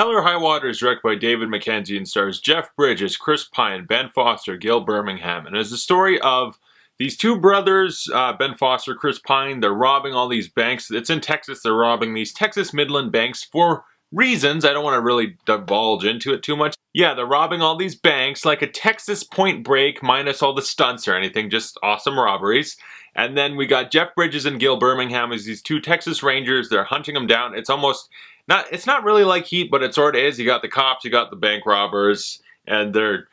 Hell or High Water is directed by David Mackenzie and stars Jeff Bridges, Chris Pine, Ben Foster, Gil Birmingham, and is the story of these two brothers, Ben Foster, Chris Pine. They're robbing all these banks. It's in Texas. They're robbing these Texas Midland banks for reasons. I don't want to really divulge into it too much. Yeah, they're robbing all these banks like a Texas Point Break minus all the stunts or anything. Just awesome robberies. And then we got Jeff Bridges and Gil Birmingham as these two Texas Rangers. They're hunting them down. It's almost not, it's not really like Heat, but it sort of is. You got the cops, you got the bank robbers, and they're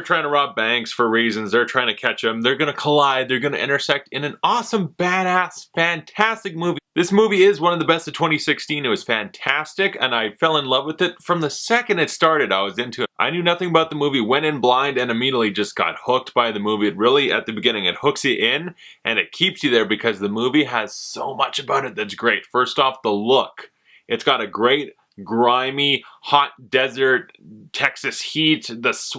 trying to rob banks for reasons. They're trying to catch them. They're going to collide. They're going to intersect in an awesome, badass, fantastic movie. This movie is one of the best of 2016. It was fantastic, and I fell in love with it. From the second it started, I was into it. I knew nothing about the movie, went in blind, and immediately just got hooked by the movie. It really, at the beginning, it hooks you in, and it keeps you there because the movie has so much about it that's great. First off, the look. It's got a great, grimy, hot desert, Texas heat.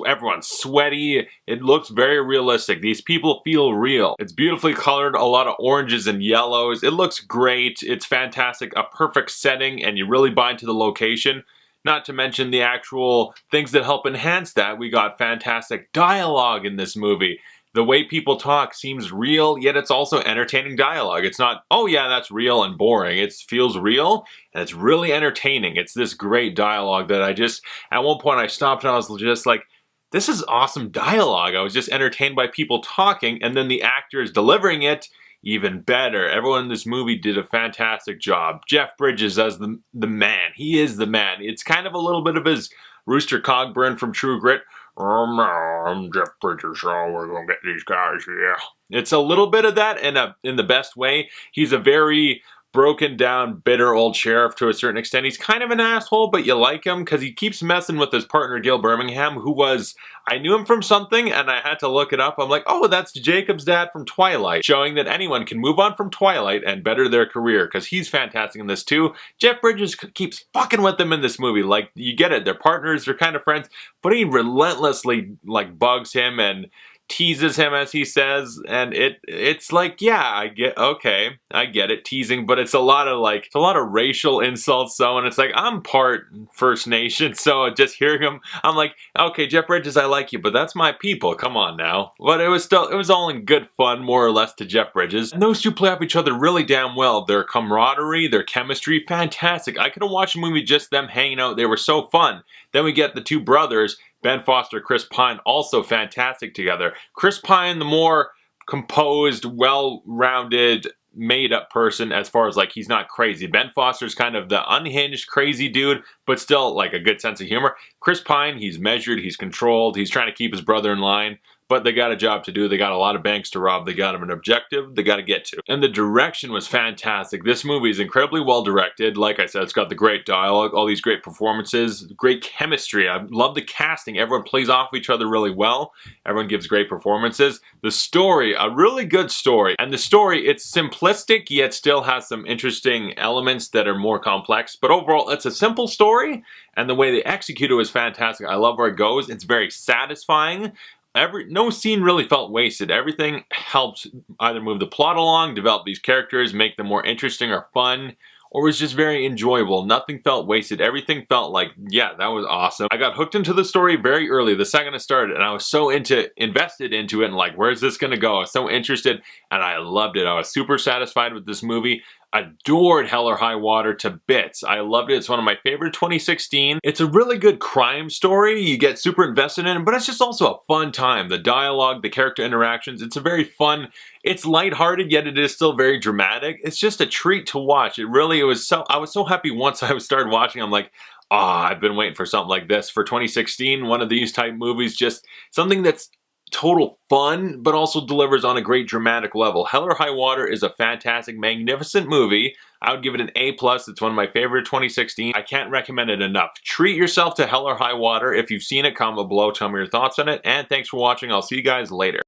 Everyone's sweaty. It looks very realistic. These people feel real. It's beautifully colored, a lot of oranges and yellows. It looks great. It's fantastic. A perfect setting, and you really buy into the location. Not to mention the actual things that help enhance that. We got fantastic dialogue in this movie. The way people talk seems real, yet it's also entertaining dialogue. It's not, oh yeah, that's real and boring. It feels real, and it's really entertaining. It's this great dialogue that at one point I stopped and I was just like, this is awesome dialogue. I was just entertained by people talking, and then the actors delivering it even better. Everyone in this movie did a fantastic job. Jeff Bridges as the man. He is the man. It's kind of a little bit of his Rooster Cogburn from True Grit. I'm Jeff Bridges, so we're gonna get these guys, yeah. It's a little bit of that in the best way. He's a very broken down, bitter old sheriff to a certain extent. He's kind of an asshole, but you like him because he keeps messing with his partner Gil Birmingham, who was, I knew him from something and I had to look it up. I'm like, oh, that's Jacob's dad from Twilight, showing that anyone can move on from Twilight and better their career because he's fantastic in this too. Jeff Bridges keeps fucking with them in this movie. Like, you get it, they're partners, they're kind of friends, but he relentlessly like bugs him and teases him, as he says, and it's like, yeah, I get it, teasing, but it's a lot of racial insults, so, and it's like, I'm part First Nation, so just hearing him, I'm like, okay, Jeff Bridges, I like you, but that's my people, come on now. But it was all in good fun, more or less, to Jeff Bridges, and those two play off each other really damn well. Their camaraderie, their chemistry, fantastic. I could have watched a movie just them hanging out, they were so fun. Then we get the two brothers, Ben Foster, Chris Pine, also fantastic together. Chris Pine, the more composed, well-rounded, made-up person as far as, like, he's not crazy. Ben Foster's kind of the unhinged, crazy dude, but still, like, a good sense of humor. Chris Pine, he's measured, he's controlled, he's trying to keep his brother in line, but they got a job to do. They got a lot of banks to rob. They got him an objective they got to get to. And the direction was fantastic. This movie is incredibly well directed. Like I said, it's got the great dialogue, all these great performances, great chemistry. I love the casting. Everyone plays off each other really well. Everyone gives great performances. The story, a really good story. And the story, it's simplistic, yet still has some interesting elements that are more complex. But overall, it's a simple story, and the way they execute it was fantastic. I love where it goes. It's very satisfying. No scene really felt wasted. Everything helped either move the plot along, develop these characters, make them more interesting or fun, or was just very enjoyable. Nothing felt wasted. Everything felt like, yeah, that was awesome. I got hooked into the story very early, the second it started, and I was so invested into it, and like, where's this gonna go? I was so interested, and I loved it. I was super satisfied with this movie. Adored Hell or High Water to bits. I loved it. It's one of my favorite 2016. It's a really good crime story. You get super invested in it, but it's just also a fun time. The dialogue, the character interactions, it's a very fun, it's lighthearted, yet it is still very dramatic. It's just a treat to watch. I was so happy once I started watching. I'm like, I've been waiting for something like this for 2016. One of these type movies, just something that's total fun, but also delivers on a great dramatic level. Hell or High Water is a fantastic, magnificent movie. I would give it an A+. It's one of my favorite 2016. I can't recommend it enough. Treat yourself to Hell or High Water. If you've seen it, comment below, tell me your thoughts on it, and thanks for watching. I'll see you guys later.